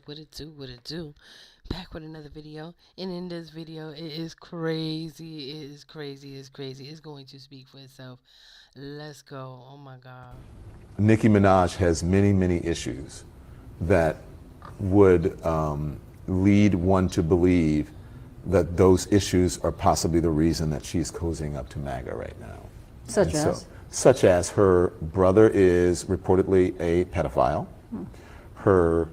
What it do? Back with another video. And in this video, it is crazy. It is crazy. It's crazy. It's going to speak for itself. Let's go. Oh my God. Nicki Minaj has many, many issues that would lead one to believe that those issues are possibly the reason that she's cozying up to MAGA right now. Such as? Such as her brother is reportedly a pedophile. Her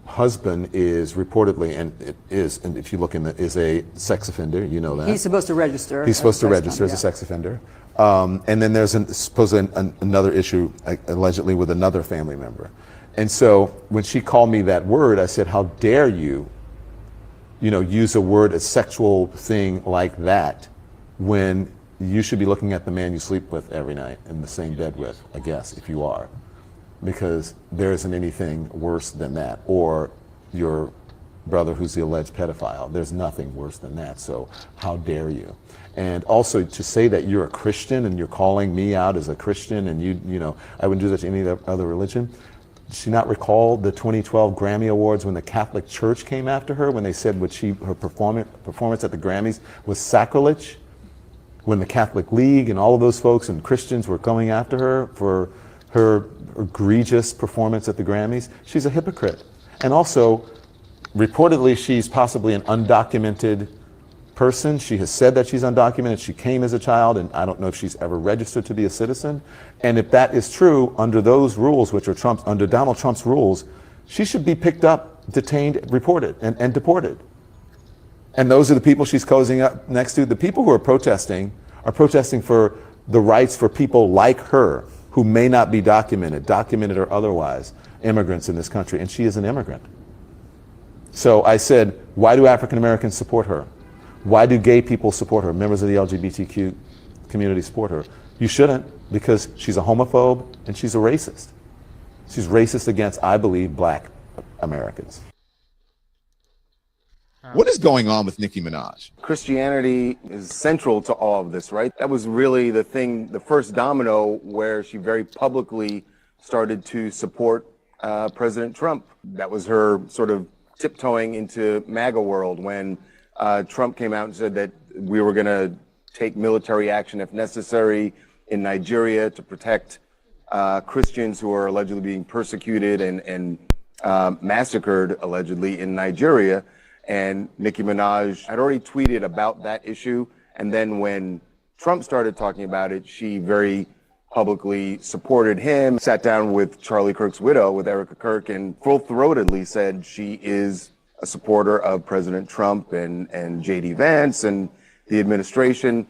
husband is reportedly, and it is, and if you look in the, is a sex offender. You know that. He's supposed to register. He's supposed to register as a sex offender. And then there's supposedly another issue, allegedly with another family member. And so when she called me that word, I said, how dare you, use a word, a sexual thing like that, when you should be looking at the man you sleep with every night in the same bed with, I guess, if you are. Because there isn't anything worse than that. Or your brother who's the alleged pedophile. There's nothing worse than that. So how dare you? And also to say that you're a Christian and you're calling me out as a Christian and I wouldn't do that to any other religion. Did she not recall the 2012 Grammy Awards when the Catholic Church came after her when they said her performance at the Grammys was sacrilege? When the Catholic League and all of those folks and Christians were going after her for her egregious performance at the Grammys, she's a hypocrite. And also, reportedly, she's possibly an undocumented person. She has said that she's undocumented. She came as a child, and I don't know if she's ever registered to be a citizen. And if that is true, under those rules, which are under Donald Trump's rules, she should be picked up, detained, reported, and deported. And those are the people she's cozying up next to. The people who are protesting for the rights for people like her, who may not be documented or otherwise, immigrants in this country, and she is an immigrant. So I said, why do African Americans support her? Why do gay people support her? Members of the LGBTQ community support her? You shouldn't, because she's a homophobe and she's a racist. She's racist against, I believe, black Americans. What is going on with Nicki Minaj? Christianity is central to all of this, right? That was really the thing, the first domino where she very publicly started to support President Trump. That was her sort of tiptoeing into MAGA world when Trump came out and said that we were going to take military action if necessary in Nigeria to protect Christians who are allegedly being persecuted and massacred, allegedly, in Nigeria. And Nicki Minaj had already tweeted about that issue. And then when Trump started talking about it, she very publicly supported him, sat down with Charlie Kirk's widow, with Erica Kirk, and full-throatedly said she is a supporter of President Trump and J.D. Vance and the administration.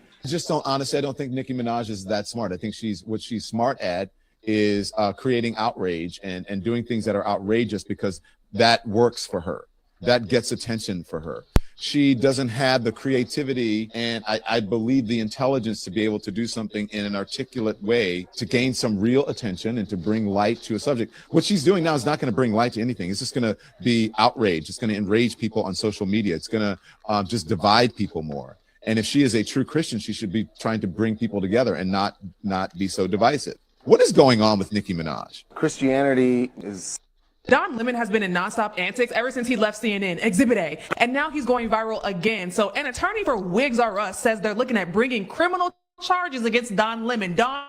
Honestly, I don't think Nicki Minaj is that smart. I think what she's smart at is creating outrage and doing things that are outrageous because that works for her. That gets attention for her. She doesn't have the creativity and I believe the intelligence to be able to do something in an articulate way to gain some real attention and to bring light to a subject. What she's doing now is not going to bring light to anything. It's just going to be outrage. It's going to enrage people on social media. It's going to just divide people more. And if she is a true Christian, she should be trying to bring people together and not be so divisive. What is going on with Nicki Minaj? Christianity is... Don Lemon has been in nonstop antics ever since he left CNN, Exhibit A, and now he's going viral again. So an attorney for Wigs R Us says they're looking at bringing criminal charges against Don Lemon. Don,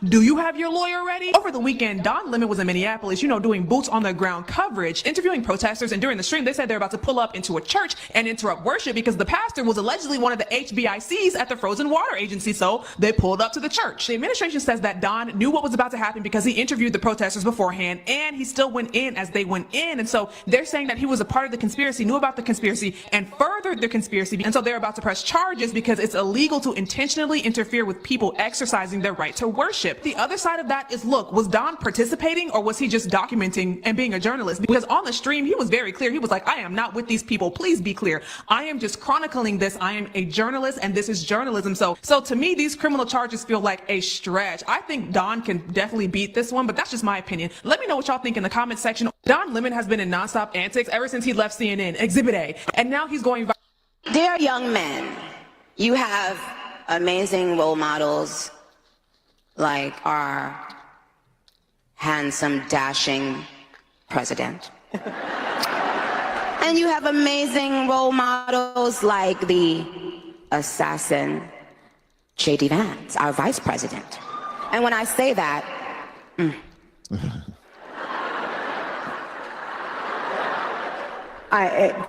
do you have your lawyer ready? Over the weekend, Don Lemon was in Minneapolis, doing boots on the ground coverage, interviewing protesters, and during the stream, they said they're about to pull up into a church and interrupt worship because the pastor was allegedly one of the HBICs at the Frozen Water Agency, so they pulled up to the church. The administration says that Don knew what was about to happen because he interviewed the protesters beforehand, and he still went in as they went in, and so they're saying that he was a part of the conspiracy, knew about the conspiracy, and furthered the conspiracy, and so they're about to press charges because it's illegal to intentionally interfere with people exercising their right to worship. The other side of that is, look, was Don participating or was he just documenting and being a journalist? Because on the stream, he was very clear. He was like, I am not with these people. Please be clear. I am just chronicling this. I am a journalist and this is journalism. So to me, these criminal charges feel like a stretch. I think Don can definitely beat this one, but that's just my opinion. Let me know what y'all think in the comment section. Don Lemon has been in nonstop antics ever since he left CNN, Exhibit A, and now he's going viral. Dear young men, you have amazing role models like our handsome, dashing president. And you have amazing role models like the assassin J.D. Vance, our vice president. And when I say that,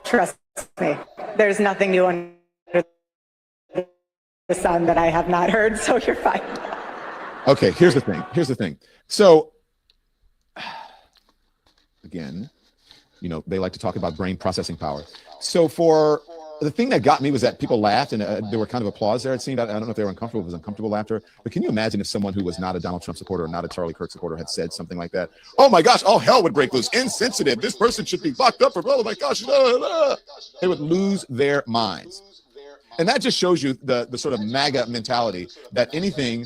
trust me, there's nothing new under the sun that I have not heard, so you're fine. Okay, here's the thing. So, again, you know, they like to talk about brain processing power. So for the thing that got me was that people laughed and there were kind of applause there. It seemed, I don't know if they were uncomfortable, it was uncomfortable laughter, but can you imagine if someone who was not a Donald Trump supporter or not a Charlie Kirk supporter had said something like that? Oh my gosh, all hell would break loose. Insensitive. This person should be locked up for, oh my gosh. They would lose their minds. And that just shows you the sort of MAGA mentality that anything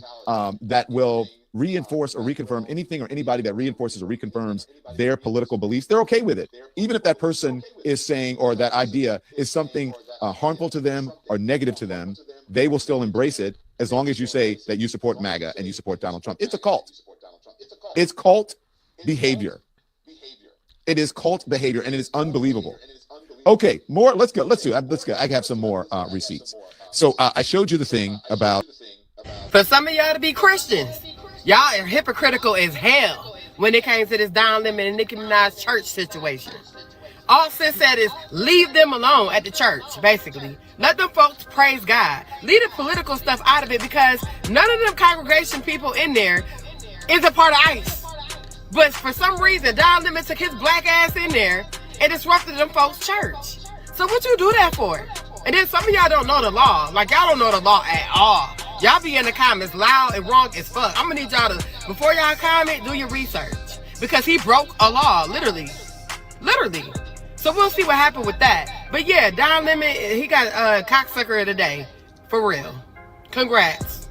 that will reinforce or reconfirm anything or anybody that reinforces or reconfirms their political beliefs, they're okay with it. Even if that person is saying, or that idea is something harmful to them or negative to them, they will still embrace it as long as you say that you support MAGA and you support Donald Trump. It's a cult. It's cult behavior. It is cult behavior, and it is unbelievable. Okay, more. Let's go. I have some more receipts. So I showed you the thing about. For some of y'all to be Christians, y'all are hypocritical as hell when it came to this Don Lemon and Nicki Minaj church situation. All sis said is leave them alone at the church, basically. Let them folks praise God. Leave the political stuff out of it, because none of them congregation people in there is a part of ICE. But for some reason, Don Lemon took his black ass in there and disrupted them folks' church. So what you do that for? And then some of y'all don't know the law. Like, y'all don't know the law at all. Y'all be in the comments loud and wrong as fuck. I'm gonna need y'all to, before y'all comment, do your research. Because he broke a law, literally. Literally. So we'll see what happened with that. But yeah, Don Lemon, he got a cocksucker of the day. For real. Congrats.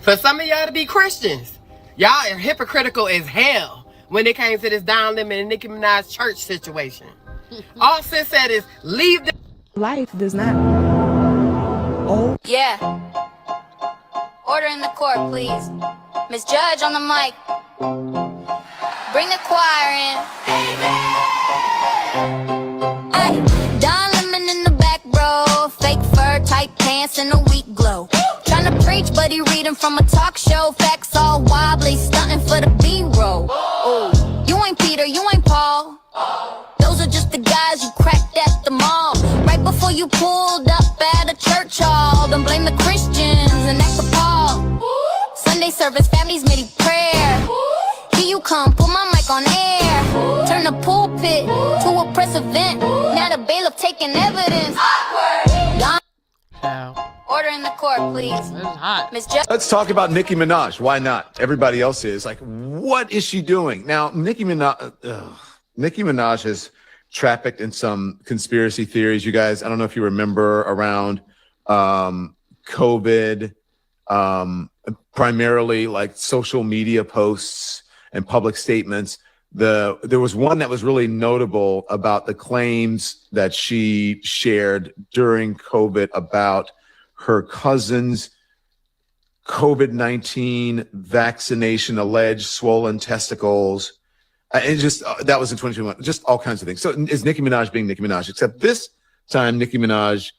For some of y'all to be Christians, y'all are hypocritical as hell when it came to this Don Lemon and Nicki Minaj church situation. All sis said is leave them. Life does not. Oh. Yeah. Order in the court, please. Miss Judge on the mic. Bring the choir in. Ay, Don Lemon in the back row. Fake fur, tight pants, and a weak glow. Trying to preach, but he reading from a talk show. Facts all wobbly, stunting for the B-roll. Oh, you ain't Peter, you ain't Paul. Those are just the guys you cracked at the mall. Right before you pulled up at a church hall. Don't blame the Christians and act appalled. Sunday service, families made prayer. Here you come, put my mic on air. Turn the pulpit to a press event. Now the bailiff taking evidence. Order in the court, please. Miss Judge. Let's talk about Nicki Minaj. Why not? Everybody else is like, what is she doing? Now, Nicki Minaj has trafficked in some conspiracy theories. You guys, I don't know if you remember around COVID, primarily like social media posts and public statements. There was one that was really notable about the claims that she shared during COVID about her cousin's COVID-19 vaccination, alleged swollen testicles. And just that was in 2021, just all kinds of things. So is Nicki Minaj being Nicki Minaj? Except this time, Nicki Minaj,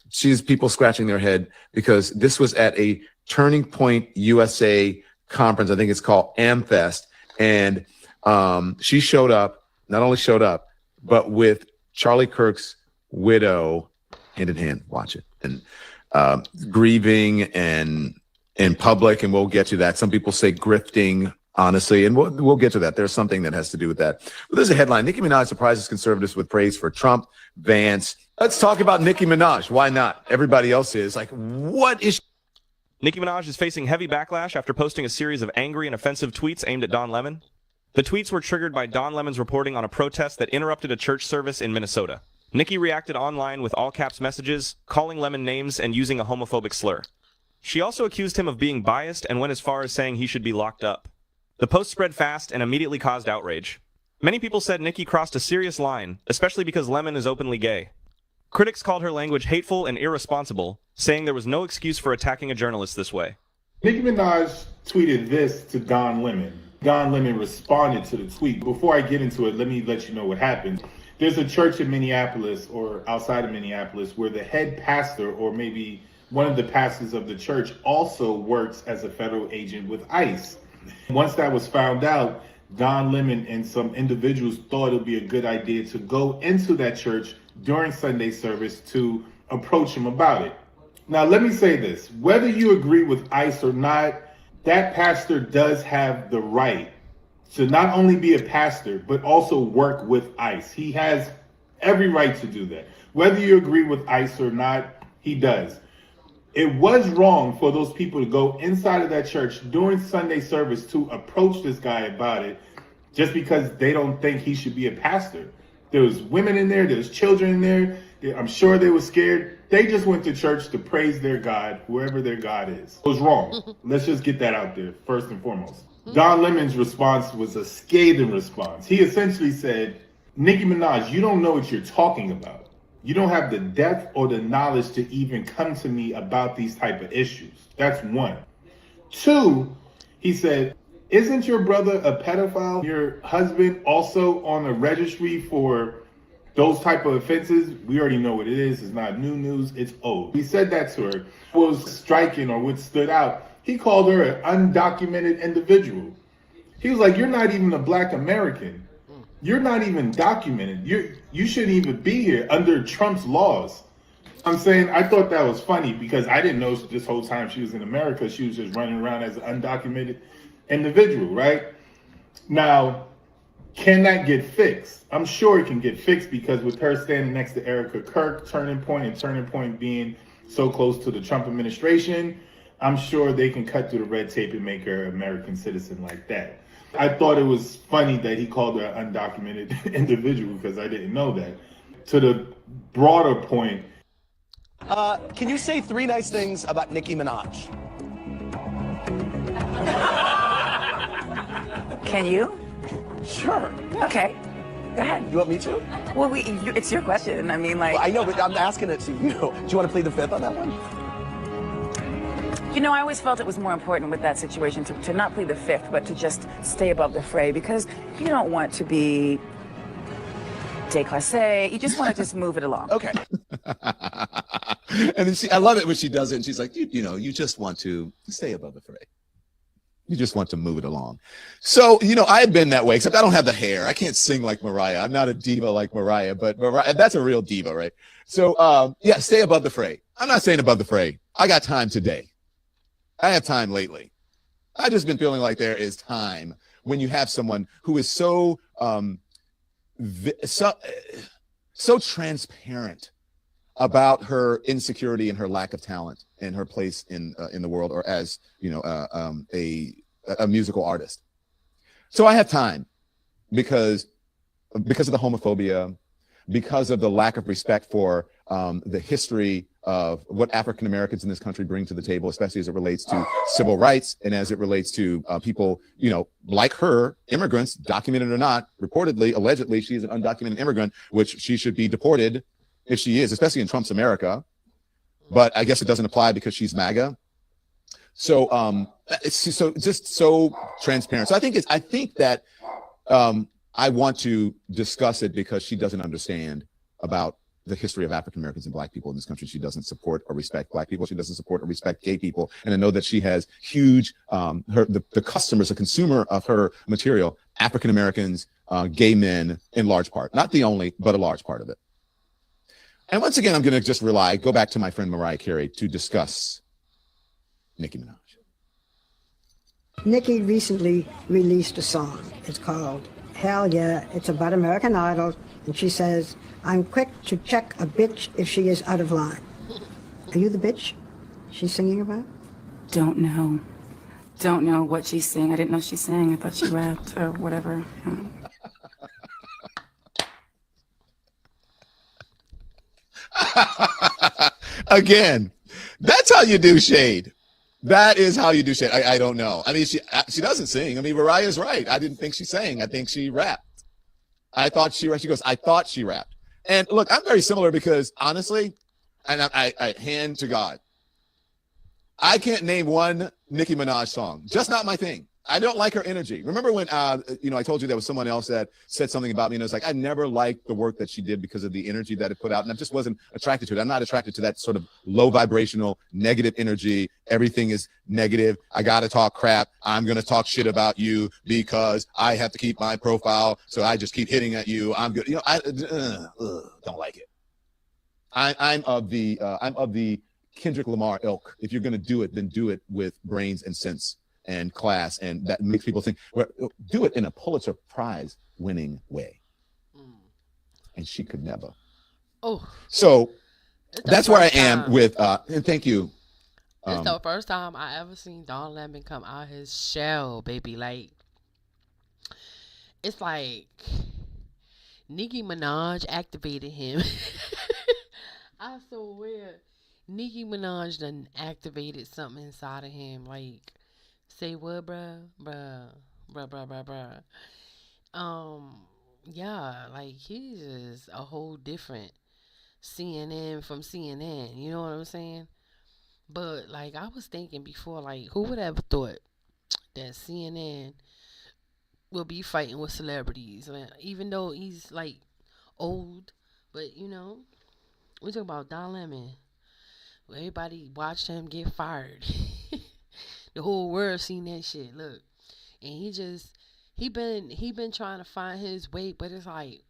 she's people scratching their head because this was at a Turning Point USA conference. I think it's called AmFest. And she showed up, not only showed up, but with Charlie Kirk's widow hand in hand. Watch it. And grieving and in public. And we'll get to that. Some people say grifting, honestly, and we'll get to that. There's something that has to do with that. But there's a headline. Nicki Minaj surprises conservatives with praise for Trump, Vance. Let's talk about Nicki Minaj. Why not? Everybody else is like, what is she? Nicki Minaj is facing heavy backlash after posting a series of angry and offensive tweets aimed at Don Lemon. The tweets were triggered by Don Lemon's reporting on a protest that interrupted a church service in Minnesota. Nicki reacted online with all-caps messages, calling Lemon names and using a homophobic slur. She also accused him of being biased and went as far as saying he should be locked up. The post spread fast and immediately caused outrage. Many people said Nicki crossed a serious line, especially because Lemon is openly gay. Critics called her language hateful and irresponsible, saying there was no excuse for attacking a journalist this way. Nicki Minaj tweeted this to Don Lemon. Don Lemon responded to the tweet. Before I get into it, let me let you know what happened. There's a church in Minneapolis or outside of Minneapolis where the head pastor, or maybe one of the pastors of the church, also works as a federal agent with ICE. Once that was found out, Don Lemon and some individuals thought it would be a good idea to go into that church during Sunday service to approach him about it. Now, let me say this. Whether you agree with ICE or not, that pastor does have the right to not only be a pastor, but also work with ICE. He has every right to do that. Whether you agree with ICE or not, he does. It was wrong for those people to go inside of that church during Sunday service to approach this guy about it just because they don't think he should be a pastor. There was women in there, there was children in there. I'm sure they were scared. They just went to church to praise their God, whoever their God is. It was wrong. Let's just get that out there first and foremost. Don Lemon's response was a scathing response. He essentially said, Nicki Minaj, you don't know what you're talking about. You don't have the depth or the knowledge to even come to me about these type of issues. That's one. Two, he said, isn't your brother a pedophile? Your husband also on a registry for those type of offenses? We already know what it is. It's not new news. It's old. He said that to her. What was striking or what stood out, he called her an undocumented individual. He was like, you're not even a Black American. You're not even documented. You shouldn't even be here under Trump's laws. I'm saying, I thought that was funny because I didn't know this whole time she was in America. She was just running around as an undocumented individual, right? Now, can that get fixed? I'm sure it can get fixed because with her standing next to Erica Kirk, Turning Point being so close to the Trump administration, I'm sure they can cut through the red tape and make her an American citizen like that. I thought it was funny that he called her an undocumented individual because I didn't know that. To the broader point. Can you say 3 nice things about Nicki Minaj? Can you? Sure. Okay. Go ahead. You want me to? Well, it's your question. I mean, like... Well, I know, but I'm asking it to you. Do you want to plead the fifth on that one? You know, I always felt it was more important with that situation to not plead the fifth, but to just stay above the fray because you don't want to be déclassé. You just want to just move it along. Okay. And then I love it when she does it and she's like, you know, you just want to stay above the fray. You just want to move it along. So, you know, I've been that way, except I don't have the hair. I can't sing like Mariah. I'm not a diva like Mariah, but Mariah, that's a real diva, right? So, yeah, stay above the fray. I'm not saying above the fray. I got time today. I have time lately. I've just been feeling like there is time when you have someone who is so transparent about her insecurity and her lack of talent and her place in the world, or as you know, a musical artist. So I have time because of the homophobia, because of the lack of respect for the history of what African Americans in this country bring to the table, especially as it relates to civil rights and as it relates to people, you know, like her, immigrants, documented or not. Reportedly, allegedly, she is an undocumented immigrant, which she should be deported if she is, especially in Trump's America. But I guess it doesn't apply because she's MAGA. So it's just so transparent. So I think that I want to discuss it because she doesn't understand about the history of African Americans and Black people in this country. She doesn't support or respect Black people. She doesn't support or respect gay people. And I know that she has huge, the customers, the consumer of her material, African Americans, gay men in large part, not the only, but a large part of it. And once again, I'm going to just go back to my friend Mariah Carey to discuss Nicki Minaj. Nicki recently released a song. It's called Hell Yeah. It's about American Idol. And she says, I'm quick to check a bitch if she is out of line. Are you the bitch she's singing about? Don't know. Don't know what she's singing. I didn't know she sang. I thought she rapped or whatever. Again, that's how you do shade. That is how you do shade. I don't know. I mean, she doesn't sing. I mean, Mariah's right. I didn't think she sang. I think she rapped. I thought she rapped. She goes, I thought she rapped. And look, I'm very similar because honestly, and I hand to God, I can't name one Nicki Minaj song. Just not my thing. I don't like her energy. Remember when, you know, I told you there was someone else that said something about me, and it was like, I never liked the work that she did because of the energy that it put out, and I just wasn't attracted to it. I'm not attracted to that sort of low vibrational, negative energy. Everything is negative. I got to talk crap. I'm going to talk shit about you because I have to keep my profile, so I just keep hitting at you. I'm good. You know, I don't like it. I'm of the Kendrick Lamar ilk. If you're going to do it, then do it with brains and sense and class, and that makes people think. Well, do it in a Pulitzer Prize winning way. And she could never. Oh, so that's where I am with. And thank you. It's the first time I ever seen Don Lemon come out his shell, baby. Like, it's like Nicki Minaj activated him. I swear, Nicki Minaj done activated something inside of him. Like, say what, bruh? Yeah, like, he's just a whole different CNN from CNN. You know what I'm saying? But, like, I was thinking before, like, who would ever thought that CNN will be fighting with celebrities? Like, even though he's, like, old, but, you know, we talk about Don Lemon. Everybody watched him get fired. The whole world seen that shit. Look, and he been trying to find his way, but it's like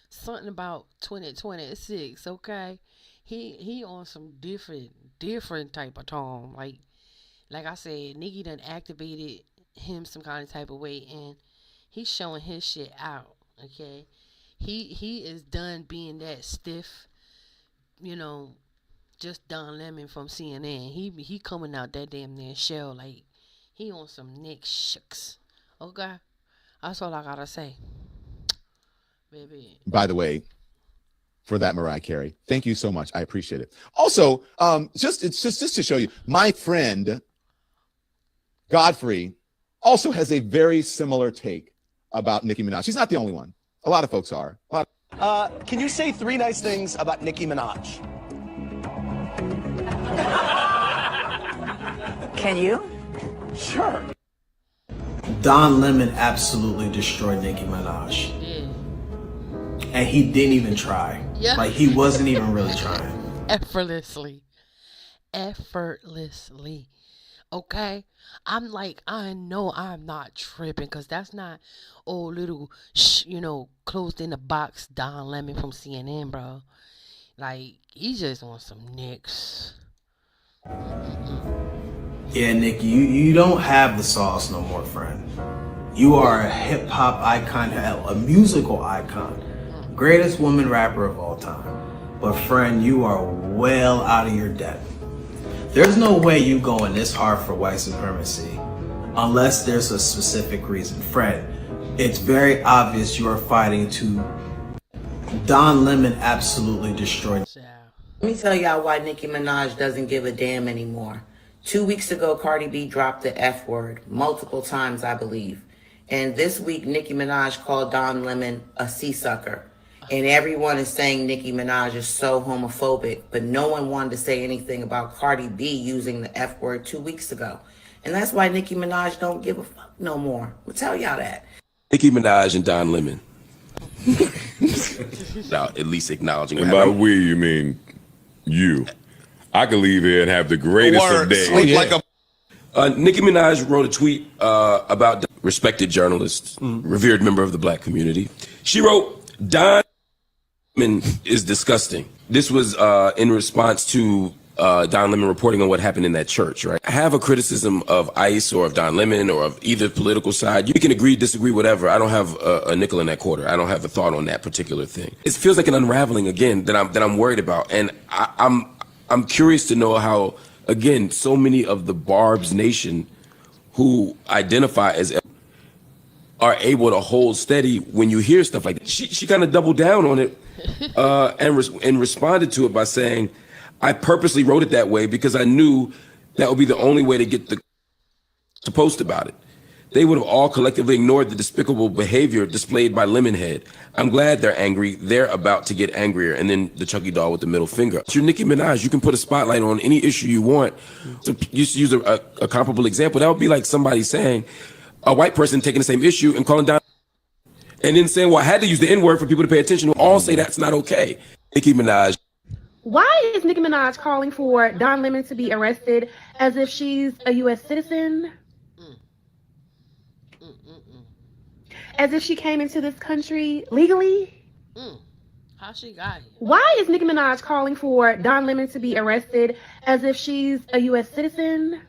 something about 2026. Okay, he on some different type of tone. Like I said, Nicki done activated him some kind of type of way, and he's showing his shit out. Okay, he is done being that stiff, you know, just Don Lemon from CNN. He coming out that damn near shell like he on some Nick Shooks. Okay, that's all I gotta say, baby. By the way, for that, Mariah Carey, thank you so much. I appreciate it. Also, just to show you, my friend Godfrey also has a very similar take about Nicki Minaj. She's not the only one. A lot of folks are. Can you say 3 nice things about Nicki Minaj? Can you? Sure. Don Lemon absolutely destroyed Nicki Minaj. And he didn't even try. Yeah. Like, he wasn't even really trying. Effortlessly. Okay? I'm like, I know I'm not tripping, because that's not old little, closed in the box Don Lemon from CNN, bro. Like, he just wants some nicks. Yeah, Nicki, you don't have the sauce no more, friend. You are a hip-hop icon, a musical icon. Greatest woman rapper of all time. But friend, you are well out of your depth. There's no way you going this hard for white supremacy unless there's a specific reason. Friend, it's very obvious you are fighting to. Don Lemon absolutely destroyed. Let me tell y'all why Nicki Minaj doesn't give a damn anymore. 2 weeks ago, Cardi B dropped the F word multiple times, I believe. And this week, Nicki Minaj called Don Lemon a sea-sucker. And everyone is saying Nicki Minaj is so homophobic, but no one wanted to say anything about Cardi B using the F word 2 weeks ago. And that's why Nicki Minaj don't give a fuck no more. I'll tell y'all that. Nicki Minaj and Don Lemon. Now, at least acknowledging. And by we, you mean you. I could leave here and have the greatest of days. Nicki Minaj wrote a tweet about respected journalist, revered member of the black community. She wrote, Don Lemon is disgusting. This was in response to Don Lemon reporting on what happened in that church, right? I have a criticism of ICE or of Don Lemon or of either political side. You can agree, disagree, whatever. I don't have a nickel in that quarter. I don't have a thought on that particular thing. It feels like an unraveling again that I'm worried about, and I'm curious to know how, again, so many of the Barb's Nation who identify as are able to hold steady when you hear stuff like that. She kind of doubled down on it and responded to it by saying, I purposely wrote it that way because I knew that would be the only way to get to post about it. They would have all collectively ignored the despicable behavior displayed by Lemonhead. I'm glad they're angry. They're about to get angrier. And then the Chucky doll with the middle finger. You're Nicki Minaj. You can put a spotlight on any issue you want. So you use a comparable example. That would be like somebody saying, a white person taking the same issue and calling Don, and then saying, well, I had to use the N-word for people to pay attention, who all say that's not okay. Nicki Minaj. Why is Nicki Minaj calling for Don Lemon to be arrested as if she's a U.S. citizen? As if she came into this country legally? How she got here? Why is Nicki Minaj calling for Don Lemon to be arrested as if she's a U.S. citizen?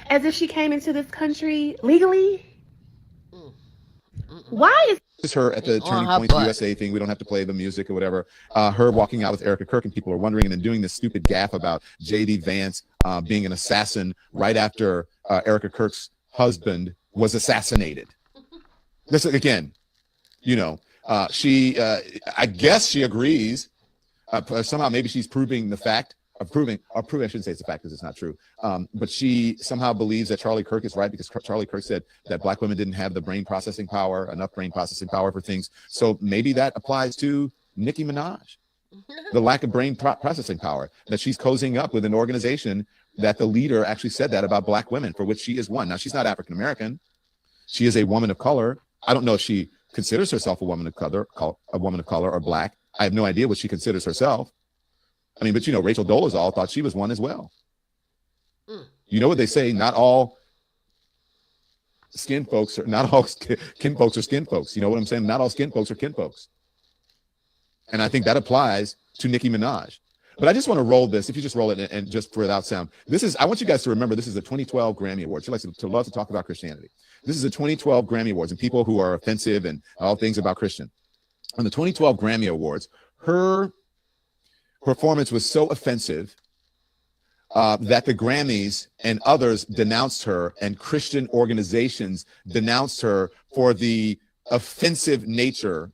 As if she came into this country legally? Why is This is her at the Turning her Point butt. USA thing. We don't have to play the music or whatever. Her walking out with Erica Kirk, and people are wondering, and then doing this stupid gaffe about J.D. Vance being an assassin right after Erica Kirk's husband was assassinated. This again, you know, I guess she agrees. Somehow, maybe she's proving the fact. Proving, I shouldn't say it's a fact because it's not true. But she somehow believes that Charlie Kirk is right because Charlie Kirk said that black women didn't have the enough brain processing power for things. So maybe that applies to Nicki Minaj, the lack of brain processing power, that she's cozying up with an organization that the leader actually said that about black women, for which she is one. Now, she's not African American. She is a woman of color. I don't know if she considers herself a woman of color or black. I have no idea what she considers herself. I mean, but you know, Rachel Dolezal thought she was one as well. You know what they say? Not all kin folks are skin folks. You know what I'm saying? Not all skin folks are kin folks. And I think that applies to Nicki Minaj. But I just want to roll this. If you just roll it and just for without sound, I want you guys to remember this is the 2012 Grammy Awards. She likes to love to talk about Christianity. This is the 2012 Grammy Awards and people who are offensive and all things about Christian. On the 2012 Grammy Awards, her performance was so offensive that the Grammys and others denounced her, and Christian organizations denounced her for the offensive nature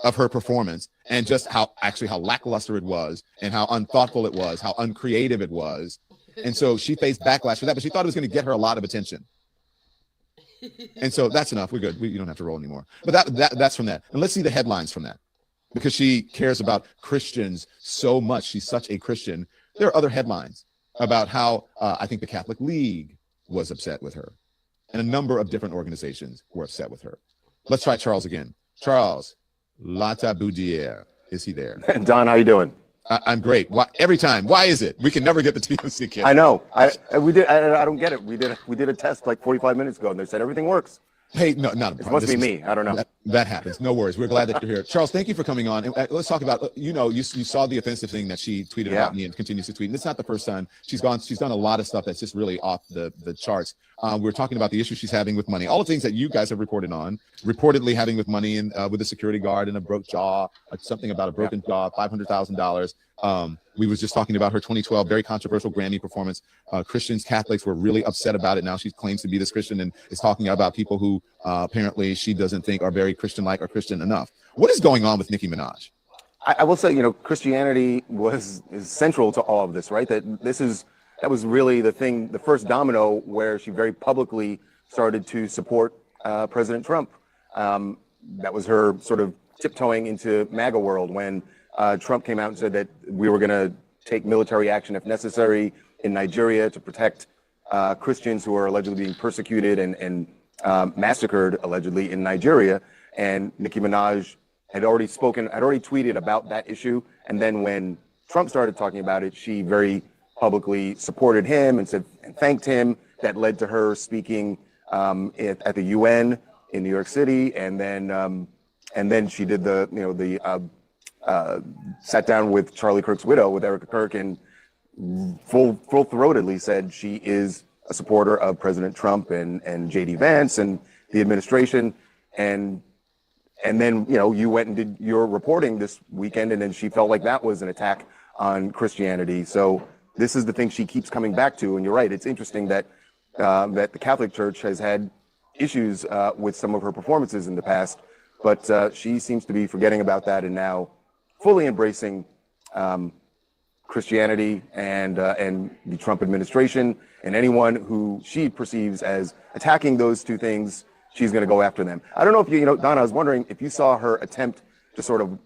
of her performance, and just how lackluster it was, and how unthoughtful it was, how uncreative it was. And so she faced backlash for that, but she thought it was going to get her a lot of attention. And so that's enough. We're good. You don't have to roll anymore. But that's from that. And let's see the headlines from that, because she cares about Christians so much. She's such a Christian. There are other headlines about how I think the Catholic League was upset with her, and a number of different organizations were upset with her. Let's try Charles again. Charles Lataboudiere, is he there? Don, how you doing? I'm great. Why, every time? Why is it we can never get the TMC kid? I know. I don't get it. We did a test like 45 minutes ago, and they said everything works. Hey, no, not a problem. It must be me. I don't know. That happens. No worries. We're glad that you're here. Charles, thank you for coming on. And let's talk about, you saw the offensive thing that she tweeted about me and continues to tweet. And it's not the first time. She's done a lot of stuff that's just really off the charts. We're talking about the issue she's having with money. All the things that you guys have reported on, reportedly having with money and with a security guard and a broke jaw, something about a broken jaw, $500,000. We was just talking about her 2012 very controversial Grammy performance. Christians, Catholics were really upset about it. Now she claims to be this Christian and is talking about people who apparently she doesn't think are very Christian-like or Christian enough. What is going on with Nicki Minaj? I will say, Christianity is central to all of this, right? That was really the first domino where she very publicly started to support President Trump. That was her sort of tiptoeing into MAGA world when Trump came out and said that we were going to take military action if necessary in Nigeria to protect Christians who are allegedly being persecuted and massacred allegedly in Nigeria. And Nicki Minaj had already tweeted about that issue. And then when Trump started talking about it, she very publicly supported him and thanked him. That led to her speaking at the UN in New York City. And then she did sat down with Charlie Kirk's widow, with Erica Kirk, and full-throatedly said she is a supporter of President Trump and J.D. Vance and the administration. And then, you went and did your reporting this weekend, and then she felt like that was an attack on Christianity. So this is the thing she keeps coming back to. And you're right. It's interesting that the Catholic Church has had issues with some of her performances in the past, but she seems to be forgetting about that and now fully embracing Christianity and the Trump administration, and anyone who she perceives as attacking those two things, she's going to go after them. I don't know if Donna, I was wondering if you saw her attempt to sort of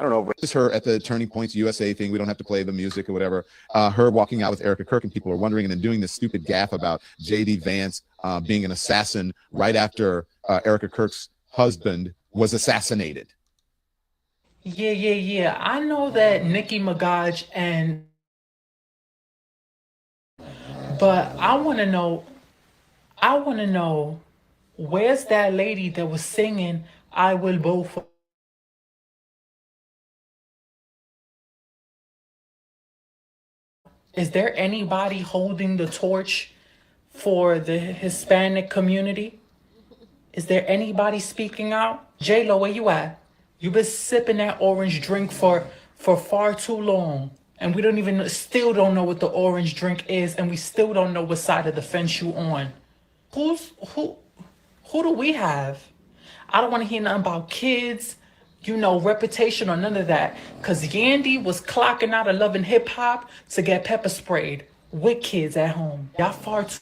don't know. This is her at the Turning Points USA thing. We don't have to play the music or whatever. Her walking out with Erica Kirk, and people are wondering, and then doing this stupid gaffe about J.D. Vance being an assassin right after Erica Kirk's husband was assassinated. Yeah. I know that Nicki Minaj but I want to know, where's that lady that was singing I Will Vote For? Is there anybody holding the torch for the Hispanic community? Is there anybody speaking out? J-Lo, where you at? You've been sipping that orange drink for far too long. And we still don't know what the orange drink is, and we still don't know what side of the fence you on. Who do we have? I don't want to hear nothing about kids, reputation or none of that. Because Yandy was clocking out of Love and Hip Hop to get pepper sprayed with kids at home. Y'all far too